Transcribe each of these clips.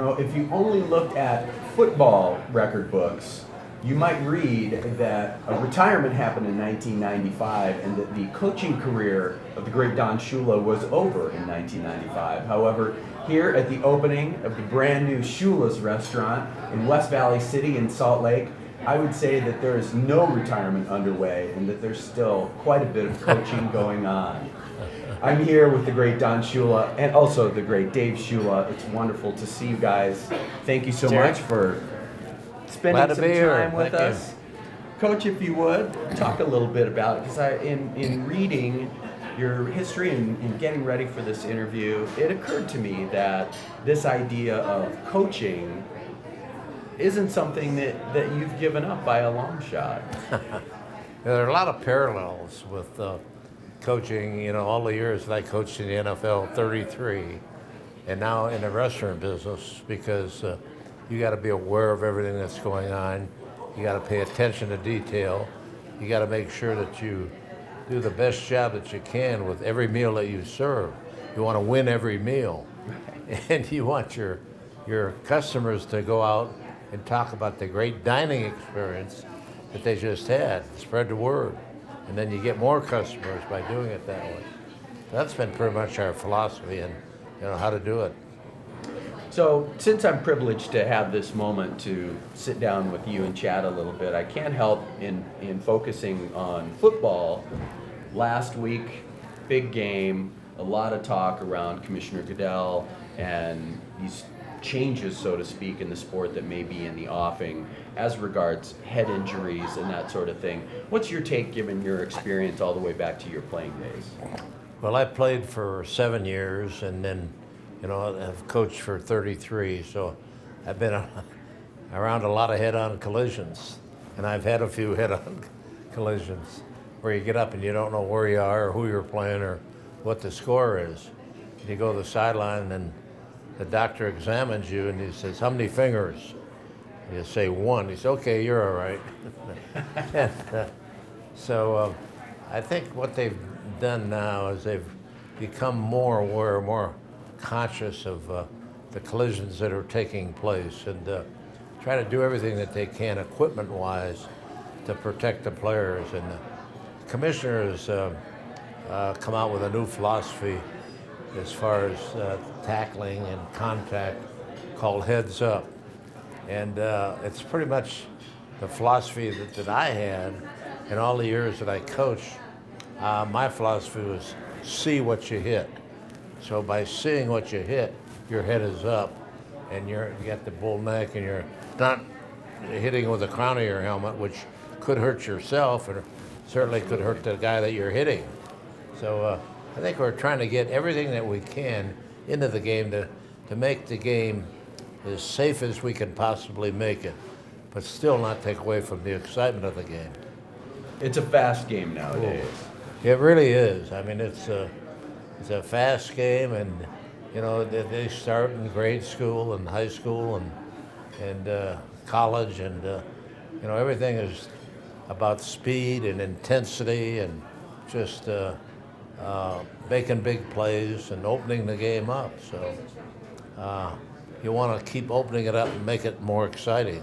if you only looked at football record books, you might read that a retirement happened in 1995 and that the coaching career of the great Don Shula was over in 1995. However, here at the opening of the brand new Shula's restaurant in West Valley City in Salt Lake, I would say that there is no retirement underway and that there's still quite a bit of coaching going on. I'm here with the great Don Shula and also the great Dave Shula. It's wonderful to see you guys. Thank you so much for spending some time with us. Coach, if you would, talk a little bit about it, because in reading your history and getting ready for this interview, it occurred to me that this idea of coaching isn't something that you've given up by a long shot. There are a lot of parallels with coaching, all the years that I coached in the NFL, 33, and now in the restaurant business, because you got to be aware of everything that's going on. You got to pay attention to detail. You got to make sure that you do the best job that you can with every meal that you serve. You want to win every meal. And you want your customers to go out and talk about the great dining experience that they just had. Spread the word. And then you get more customers by doing it that way. That's been pretty much our philosophy and how to do it. So, since I'm privileged to have this moment to sit down with you and chat a little bit, I can't help in focusing on football. Last week, big game, a lot of talk around Commissioner Goodell and these changes, so to speak, in the sport that may be in the offing as regards head injuries and that sort of thing. What's your take, given your experience all the way back to your playing days? Well, I played for 7 years and then I've coached for 33, so I've been around a lot of head-on collisions, and I've had a few head-on collisions where you get up and you don't know where you are or who you're playing or what the score is. You go to the sideline and the doctor examines you and he says, "How many fingers?" You say 1. He says, "Okay, you're all right." So I think what they've done now is they've become more aware, more conscious of the collisions that are taking place and try to do everything that they can equipment-wise to protect the players. And the commissioner has come out with a new philosophy as far as tackling and contact called Heads Up. And it's pretty much the philosophy that I had in all the years that I coached. My philosophy was see what you hit. So by seeing what you hit, your head is up, and you got the bull neck, and you're not hitting with the crown of your helmet, which could hurt yourself, or certainly could hurt the guy that you're hitting. So I think we're trying to get everything that we can into the game to make the game as safe as we can possibly make it, but still not take away from the excitement of the game. It's a fast game nowadays. It really is. I mean, it's a fast game, and they start in grade school and high school and college, and everything is about speed and intensity and just making big plays and opening the game up. So you want to keep opening it up and make it more exciting.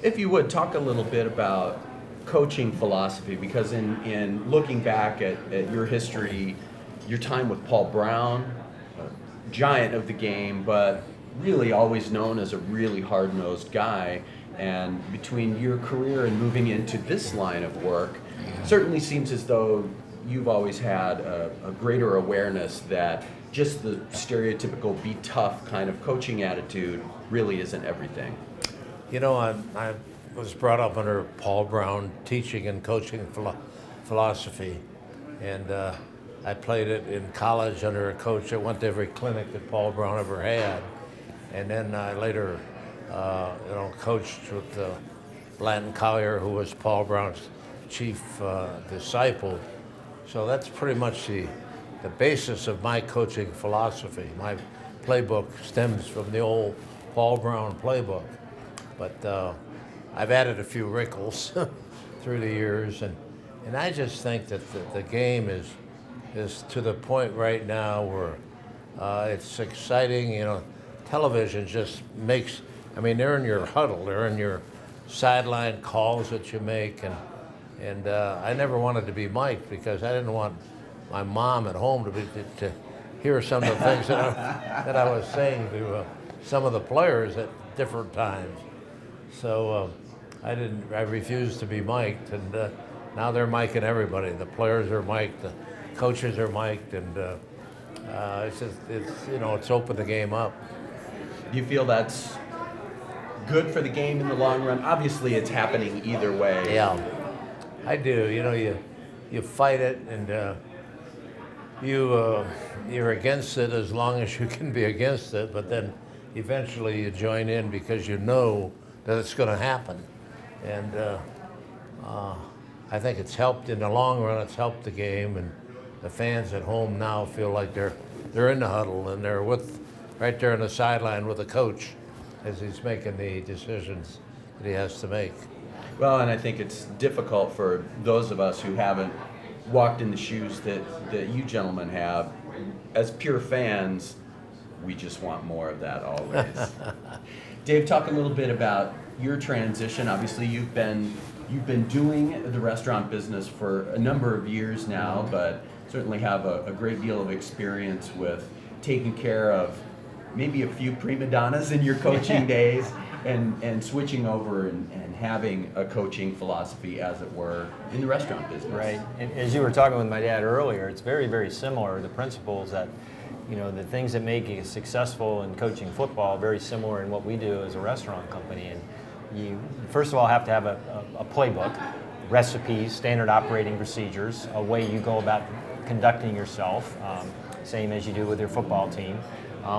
If you would, talk a little bit about coaching philosophy, because in looking back at your history, your time with Paul Brown, a giant of the game, but really always known as a really hard-nosed guy, and between your career and moving into this line of work, certainly seems as though you've always had a greater awareness that just the stereotypical be tough kind of coaching attitude really isn't everything. I was brought up under Paul Brown teaching and coaching philosophy, and I played it in college under a coach that went to every clinic that Paul Brown ever had, and then I later coached with Blanton Collier, who was Paul Brown's chief disciple. So that's pretty much the basis of my coaching philosophy. My playbook stems from the old Paul Brown playbook, but I've added a few wrinkles through the years, and I just think that the game is to the point right now where it's exciting. television just makes, I mean, they're in your huddle, they're in your sideline calls that you make, and I never wanted to be mic'd because I didn't want my mom at home to hear some of the things that I was saying to some of the players at different times. So I refused to be mic'd, and now they're mic'ing everybody. The players are mic'd, the coaches are mic'd, and it's opened the game up. Do you feel that's good for the game in the long run? Obviously, it's happening either way. Yeah, I do. You fight it, and you're against it as long as you can be against it, but then eventually you join in because you know that it's going to happen. And I think it's helped in the long run. It's helped the game, and the fans at home now feel like they're in the huddle and they're right there on the sideline with the coach as he's making the decisions that he has to make. Well, and I think it's difficult for those of us who haven't walked in the shoes that you gentlemen have. As pure fans, we just want more of that always. Dave, talk a little bit about your transition. Obviously, you've been doing the restaurant business for a number of years now, but certainly have a great deal of experience with taking care of maybe a few prima donnas in your coaching days and switching over and having a coaching philosophy, as it were, in the restaurant business. Right. And as you were talking with my dad earlier, it's very, very similar. The principles that, the things that make you successful in coaching football, very similar in what we do as a restaurant company. And you, first of all, have to have a playbook, recipes, standard operating procedures, a way you go about conducting yourself, same as you do with your football team.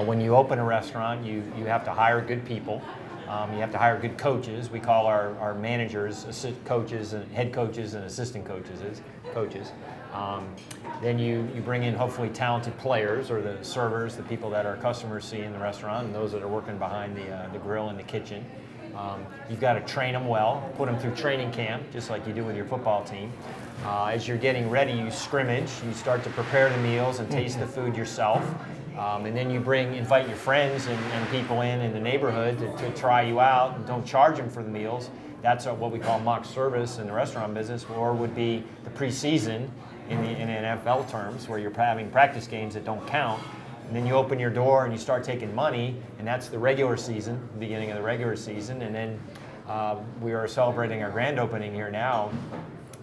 When you open a restaurant, you have to hire good people. You have to hire good coaches. We call our managers coaches and head coaches and assistant coaches. Then you bring in hopefully talented players, or the servers, the people that our customers see in the restaurant, and those that are working behind the grill in the kitchen. You've got to train them well, put them through training camp, just like you do with your football team. As you're getting ready, you scrimmage, you start to prepare the meals and taste the food yourself. And then you invite your friends and people in the neighborhood to try you out, and don't charge them for the meals. That's what we call mock service in the restaurant business, or would be the preseason in NFL terms, where you're having practice games that don't count. And then you open your door and you start taking money, and that's the regular season, the beginning of the regular season. And then we are celebrating our grand opening here now,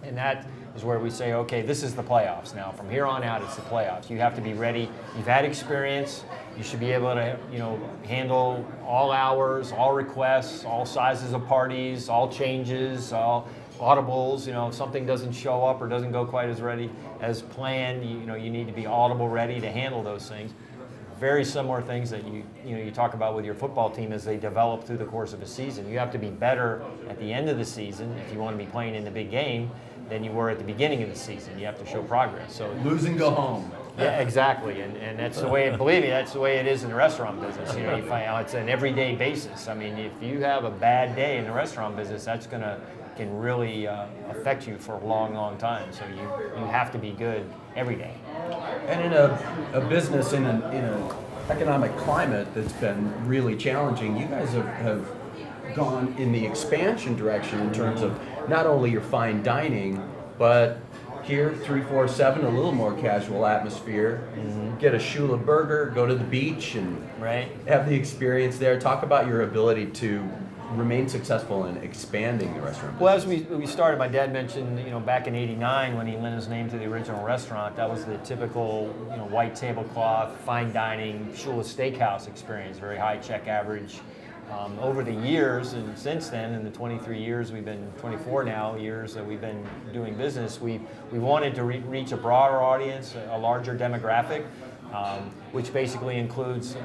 and that is where we say, okay, this is the playoffs now. From here on out, it's the playoffs. You have to be ready. You've had experience. You should be able to, handle all hours, all requests, all sizes of parties, all changes, all audibles. If something doesn't show up or doesn't go quite as planned, you need to be audible ready to handle those things. Very similar things that you talk about with your football team as they develop through the course of a season. You have to be better at the end of the season if you want to be playing in the big game than you were at the beginning of the season. You have to show progress. So lose and go home. Yeah, exactly, and that's the way. Believe me, that's the way it is in the restaurant business. You find out it's an everyday basis. I mean, if you have a bad day in the restaurant business, that's can really affect you for a long, long time. So you have to be good every day. And in a business in an economic climate that's been really challenging, you guys have gone in the expansion direction in terms of not only your fine dining, but here 347, a little more casual atmosphere. Mm-hmm. Get a Shula burger, go to the beach, and have the experience there. Talk about your ability to remain successful in expanding the restaurant business. Well, as we started, my dad mentioned, back in '89 when he lent his name to the original restaurant, that was the typical, white tablecloth, fine dining, Shula steakhouse experience, very high check average. Over the years, and since then, in the 24 years that we've been doing business, we wanted to reach a broader audience, a larger demographic, which basically includes,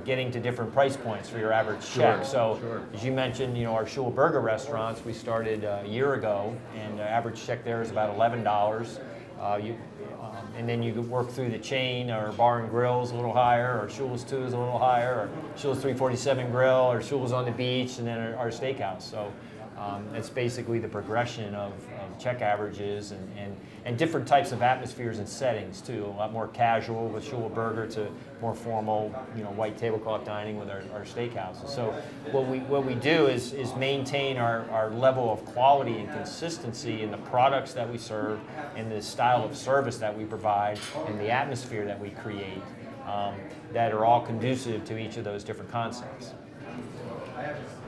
getting to different price points for your average check. So, as you mentioned, our Shula Burger restaurants, we started a year ago, and the average check there is about $11. And then you work through the chain, or Bar and Grill's a little higher, or Shula's 2 is a little higher, or Shula's 347 Grill, or Shula's on the beach, and then our steakhouse. So It's basically the progression of check averages and different types of atmospheres and settings too. A lot more casual with Shula Burger to more formal, white tablecloth dining with our steakhouses. So what we do is maintain our level of quality and consistency in the products that we serve and the style of service that we provide and the atmosphere that we create that are all conducive to each of those different concepts.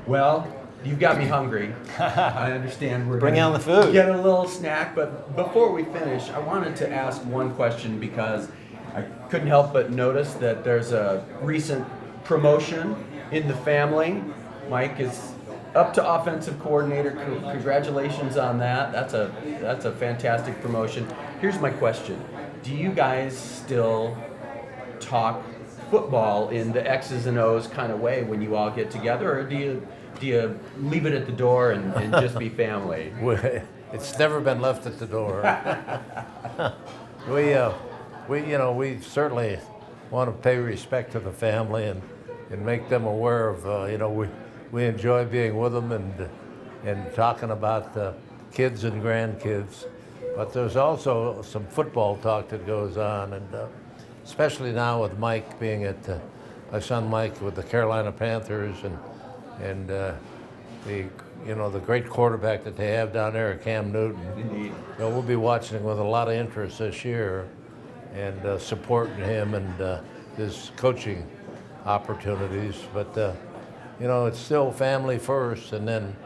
Well, you've got me hungry. I understand we're Bring gonna on the food. Get a little snack, but before we finish, I wanted to ask one question because I couldn't help but notice that there's a recent promotion in the family. Mike is up to offensive coordinator. Congratulations on that. That's a fantastic promotion. Here's my question. Do you guys still talk football in the X's and O's kind of way when you all get together, or do you leave it at the door and just be family? It's never been left at the door. We certainly want to pay respect to the family and make them aware of we enjoy being with them and talking about the kids and grandkids, but there's also some football talk that goes on, and especially now with Mike being at my son Mike with the Carolina Panthers and the great quarterback that they have down there, Cam Newton. Indeed. We'll be watching with a lot of interest this year and supporting him and his coaching opportunities. But it's still family first, and then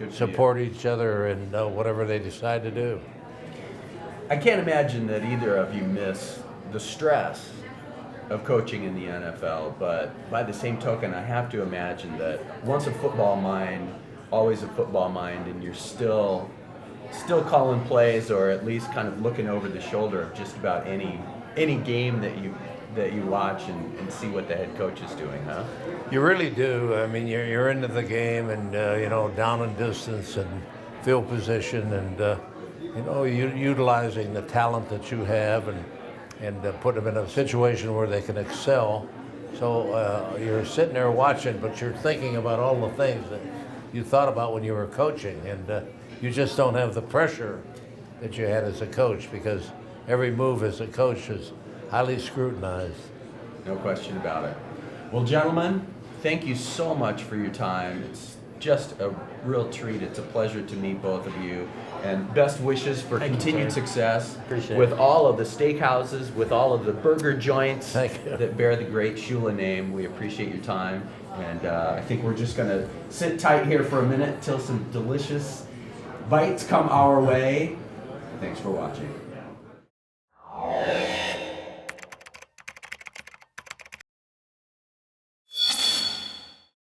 support each other and whatever they decide to do. I can't imagine that either of you miss the stress of coaching in the NFL, but by the same token, I have to imagine that once a football mind, always a football mind, and you're still calling plays or at least kind of looking over the shoulder of just about any game that you watch and see what the head coach is doing, huh? You really do. I mean, you're into the game and down and distance and field position and utilizing the talent that you have and put them in a situation where they can excel. So you're sitting there watching, but you're thinking about all the things that you thought about when you were coaching, and you just don't have the pressure that you had as a coach because every move as a coach is highly scrutinized. No question about it. Well, gentlemen, thank you so much for your time. It's just a real treat. It's a pleasure to meet both of you. And best wishes for continued success with all of the steakhouses, with all of the burger joints that bear the great Shula name. We appreciate your time. And I think we're just going to sit tight here for a minute till some delicious bites come our way. Thanks for watching.